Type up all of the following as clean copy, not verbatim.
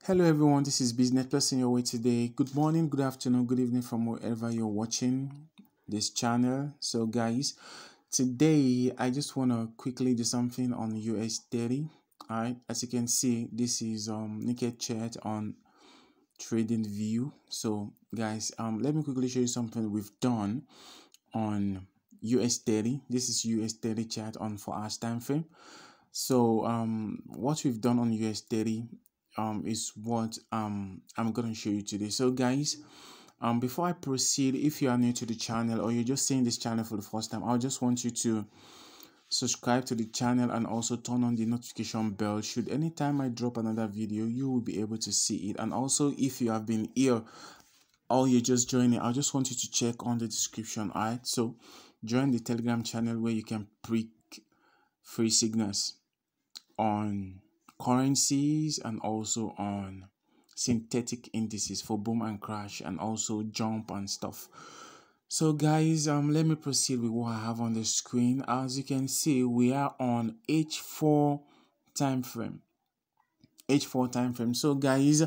Hello everyone, this is Business Person your way today. Good morning, good afternoon, good evening from wherever you're watching this channel. So guys, today I just want to quickly do something on US30. Alright, as you can see, this is naked chart on trading view. So guys, let me quickly show you something we've done on US30. This is US30 chart on 4 hours time frame. So what we've done on US30 is what I'm gonna show you today. So guys, before I proceed, if you are new to the channel or you're just seeing this channel for the first time, I just want you to subscribe to the channel and also turn on the notification bell. Should anytime I drop another video, you will be able to see it. And also, if you have been here or you're just joining, I just want you to check on the description. All right, so join the Telegram channel where you can pick free signals on currencies and also on synthetic indices for boom and crash and also jump and stuff. So guys, let me proceed with what I have on the screen. As you can see, we are on H4 time frame. So guys,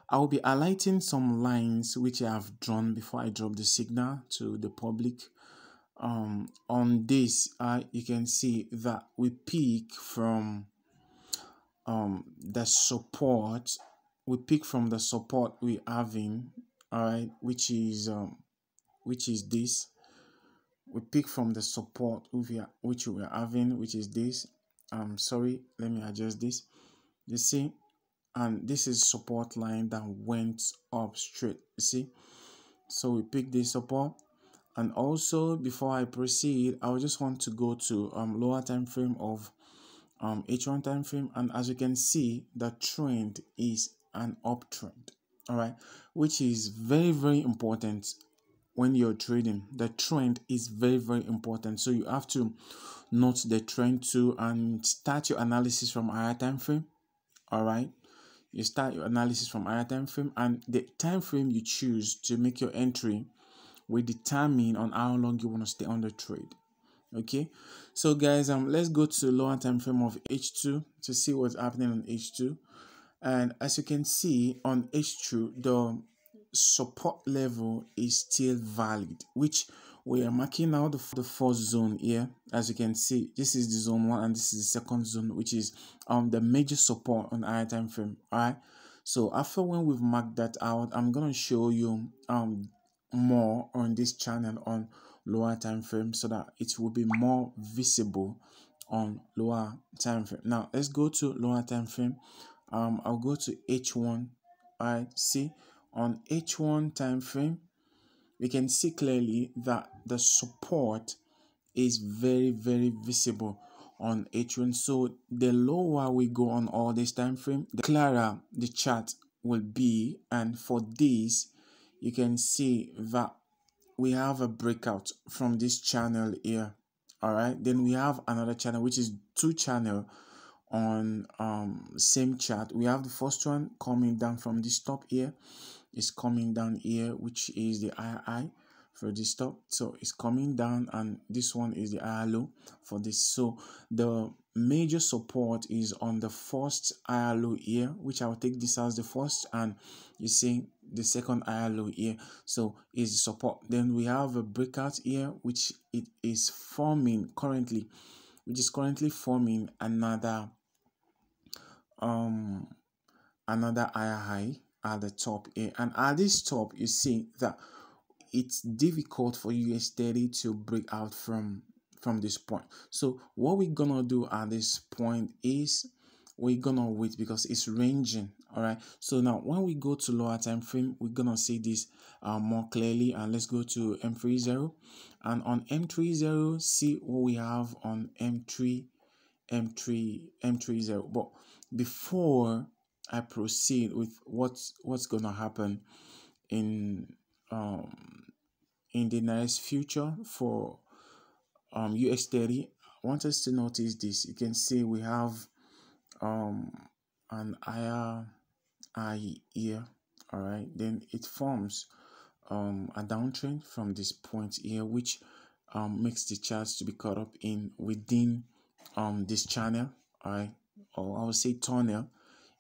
I will be highlighting some lines which I have drawn before I drop the signal to the public. On this, you can see that we pick from the support. We having, all right, which is this. We pick from the support which we are having, which is this. Sorry, let me adjust this. You see, and this is support line that went up straight. You see, so we pick this support. And also, before I proceed, I just want to go to lower time frame of H1 time frame, and as you can see, the trend is an uptrend. All right, which is very important when you're trading. The trend is very important, so you have to note the trend too and start your analysis from higher time frame. All right, you start your analysis from higher time frame, and the time frame you choose to make your entry will determine on how long you want to stay on the trade. Okay, so guys, let's go to the lower time frame of H2 to see what's happening on H2. And as you can see on H2, the support level is still valid, which we are marking out the first zone here. As you can see, this is the zone 1 and this is the second zone, which is the major support on higher time frame. All right, so after when we've marked that out, I'm gonna show you more on this channel on lower time frame so that it will be more visible on lower time frame. Now let's go to lower time frame. I'll go to H1. All right, see on H1 time frame, we can see clearly that the support is very visible on H1. So the lower we go on all this time frame, the clearer the chart will be. And for this, you can see that we have a breakout from this channel here. All right, then we have another channel which is two channel on same chart. We have the first one coming down from this top here, is coming down here, which is the II for this top. So it's coming down, and this one is the higher low for this. So the major support is on the first higher low here, which I'll take this as the first, and you see the second higher low here, so is the support. Then we have a breakout here, which it is forming currently, forming another higher high at the top here. And at this top, you see that it's difficult for US30 to break out from this point. So what we're gonna do at this point is we're gonna wait because it's ranging. All right, so now when we go to lower time frame, we're gonna see this more clearly. And let's go to M30, and on M30, see what we have on M30. But before I proceed with what's gonna happen in the next future for US30, I want us to notice this. You can see we have an higher high here. All right, then it forms a downtrend from this point here, which makes the charts to be caught up in within this channel. All right, or I would say tunnel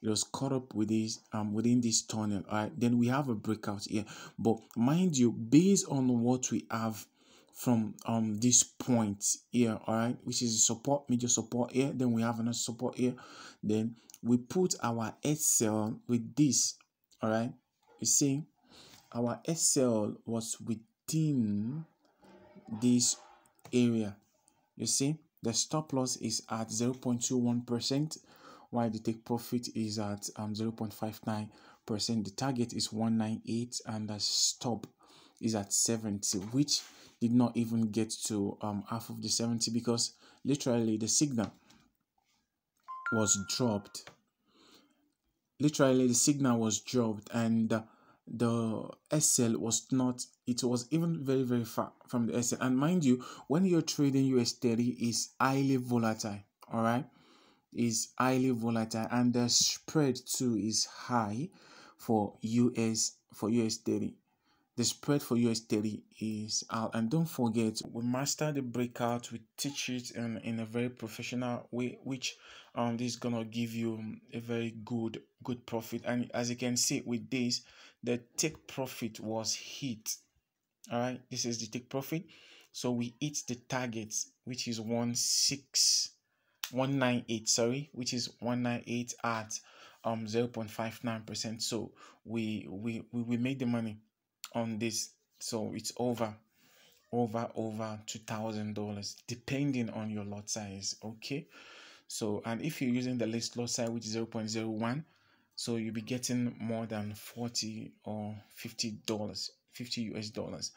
it was caught up with this within this tunnel. All right, then we have a breakout here, but mind you, based on what we have from this point here, all right, which is support, major support here, then we have another support here, then we put our SL with this. All right, you see our SL was within this area. You see the stop loss is at 0.21%, while the take profit is at 0.59%. The target is 198 and the stop is at 70, which did not even get to half of the 70 because literally the signal was dropped. Literally the signal was dropped, and the SL was not, it was even very, very far from the SL. And mind you, when you're trading US30, is highly volatile. All right, is highly volatile, and the spread too is high for US30. The spread for US30 is out. And don't forget, we master the breakout, we teach it in a very professional way, which this is gonna give you a very good profit. And as you can see with this, the take profit was hit. All right, this is the take profit. So we hit the target, which is 198, sorry, which is 198 at 0.59%. So we made the money on this. So it's over $2,000 depending on your lot size. Okay, so and if you're using the least lot size, which is 0.01, so you'll be getting more than $40 or $50, 50 US dollars.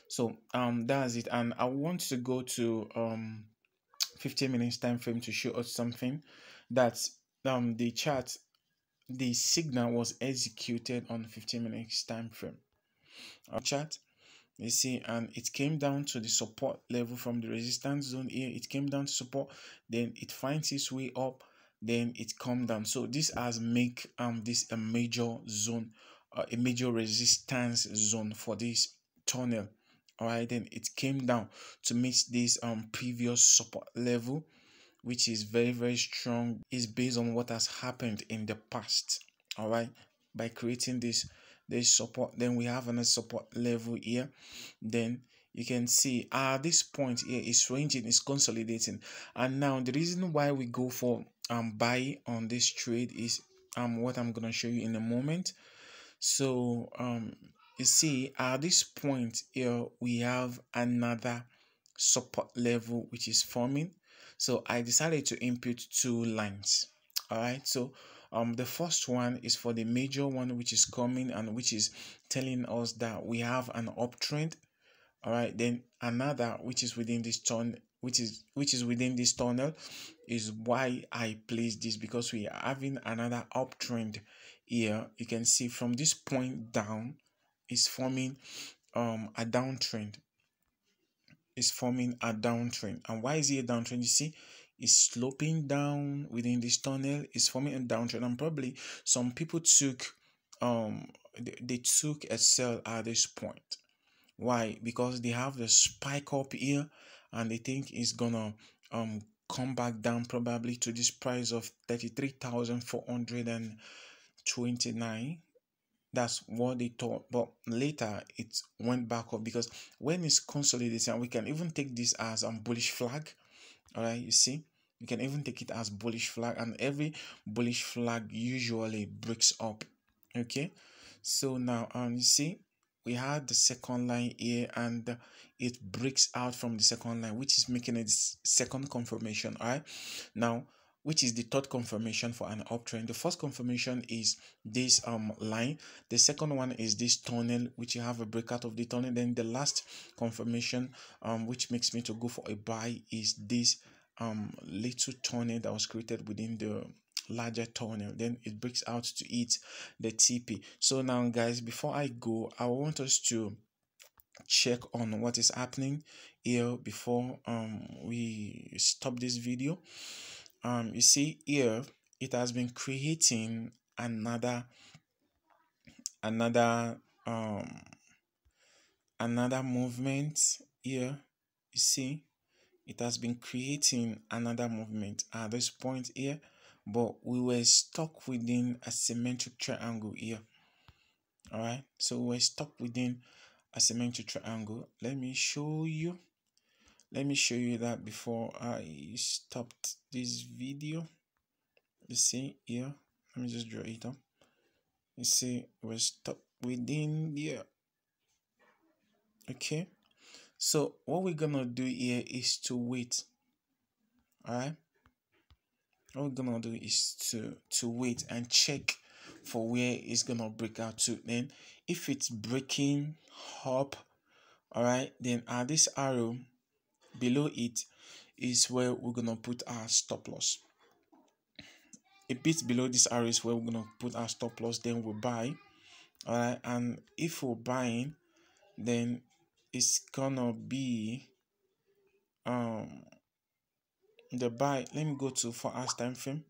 So that's it. And I want to go to 15 minutes time frame to show us something. That's the chart, the signal was executed on 15 minutes time frame chart. You see, and it came down to the support level from the resistance zone here. It came down to support, then it finds its way up, then it come down. So this has make this a major zone, a major resistance zone for this tunnel. All right, then it came down to meet this previous support level, which is very, very strong. Is based on what has happened in the past. All right, by creating this support, then we have another support level here. Then you can see this point here is ranging, is consolidating. And now the reason why we go for buy on this trade is what I'm gonna show you in a moment. So you see at this point here we have another support level which is forming. So I decided to input two lines. All right, so the first one is for the major one which is coming and which is telling us that we have an uptrend. All right, then another which is within this tunnel, which is within this tunnel, is why I placed this, because we are having another uptrend here. You can see from this point down is forming a downtrend. Is forming a downtrend. And why is it a downtrend? You see, it's sloping down within this tunnel, is forming a downtrend. And probably some people took they took a sell at this point. Why? Because they have the spike up here and they think it's gonna come back down probably to this price of 33,429. That's what they thought, but later it went back up, because when it's consolidating, and we can even take this as a bullish flag. All right, you see, you can even take it as bullish flag, and every bullish flag usually breaks up. Okay, so now you see, we had the second line here and it breaks out from the second line, which is making it second confirmation. All right, now which is the third confirmation for an uptrend. The first confirmation is this line. The second one is this tunnel, which you have a breakout of the tunnel. Then the last confirmation which makes me to go for a buy is this little tunnel that was created within the larger tunnel. Then it breaks out to eat the TP. So now guys, before I go, I want us to check on what is happening here before we stop this video. You see here it has been creating another movement here. You see, it has been creating another movement at this point here, but we were stuck within a symmetric triangle here. All right, so we're stuck within a symmetric triangle. Let me show you that before I stopped this video. You see here, let me just draw it up. You see we're stuck within here. Okay, so what we're gonna do here is to wait. All right, what we're gonna do is to wait and check for where it's gonna break out to. Then if it's breaking up, all right, then this arrow below it is where we're gonna put our stop loss. A bit below this arrow is where we're gonna put our stop loss. Then we'll buy. All right, and if we're buying, then it's gonna be the buy. Let me go to 4 hours time frame.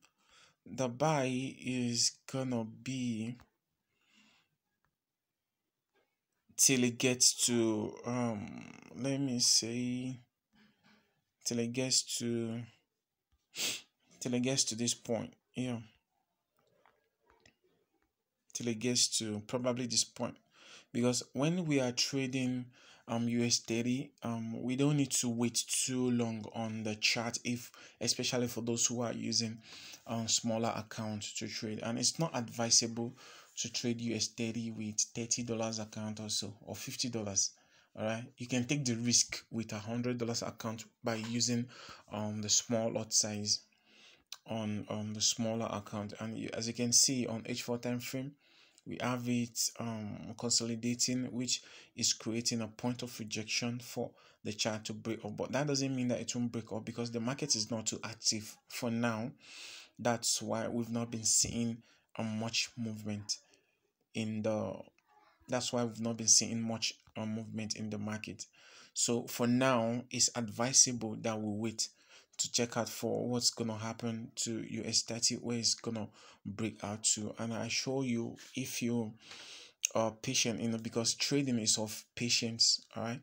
The buy is gonna be till it gets to let me say till it gets to this point. Yeah, till it gets to probably this point, because when we are trading US30, we don't need to wait too long on the chart, if especially for those who are using smaller accounts to trade. And it's not advisable to trade US30 with $30 account or so, or $50. All right, you can take the risk with $100 account by using the small lot size on the smaller account. And as you can see on H4 time frame, we have it consolidating, which is creating a point of rejection for the chart to break up. But that doesn't mean that it won't break up, because the market is not too active for now. That's why we've not been seeing much movement in the movement in the market. So for now, it's advisable that we wait to check out for what's gonna happen to US30, where it's gonna break out to. And I show you, if you are patient, because trading is of patience. All right,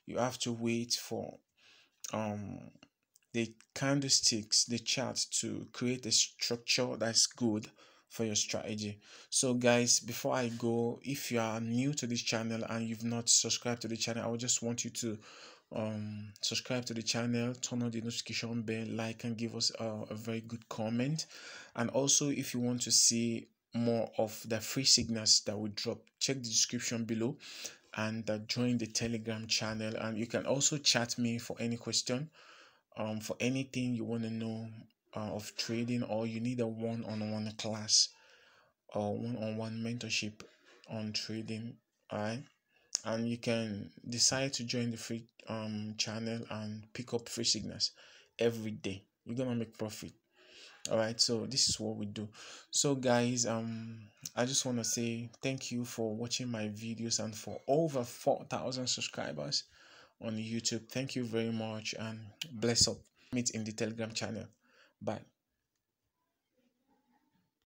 you have to wait for the candlesticks, the chart, to create a structure that's good for your strategy. So guys, before I go, if you are new to this channel and you've not subscribed to the channel, I would just want you to subscribe to the channel, turn on the notification bell, like, and give us a very good comment. And also, if you want to see more of the free signals that we drop, check the description below and join the Telegram channel. And you can also chat me for any question, for anything you want to know of trading, or you need a one-on-one class or one-on-one mentorship on trading. All right, and you can decide to join the free channel and pick up free signals every day. You're gonna make profit. All right, so this is what we do. So guys, I just want to say thank you for watching my videos, and for over 4,000 subscribers on YouTube. Thank you very much, and bless up. Meet in the Telegram channel. Bye.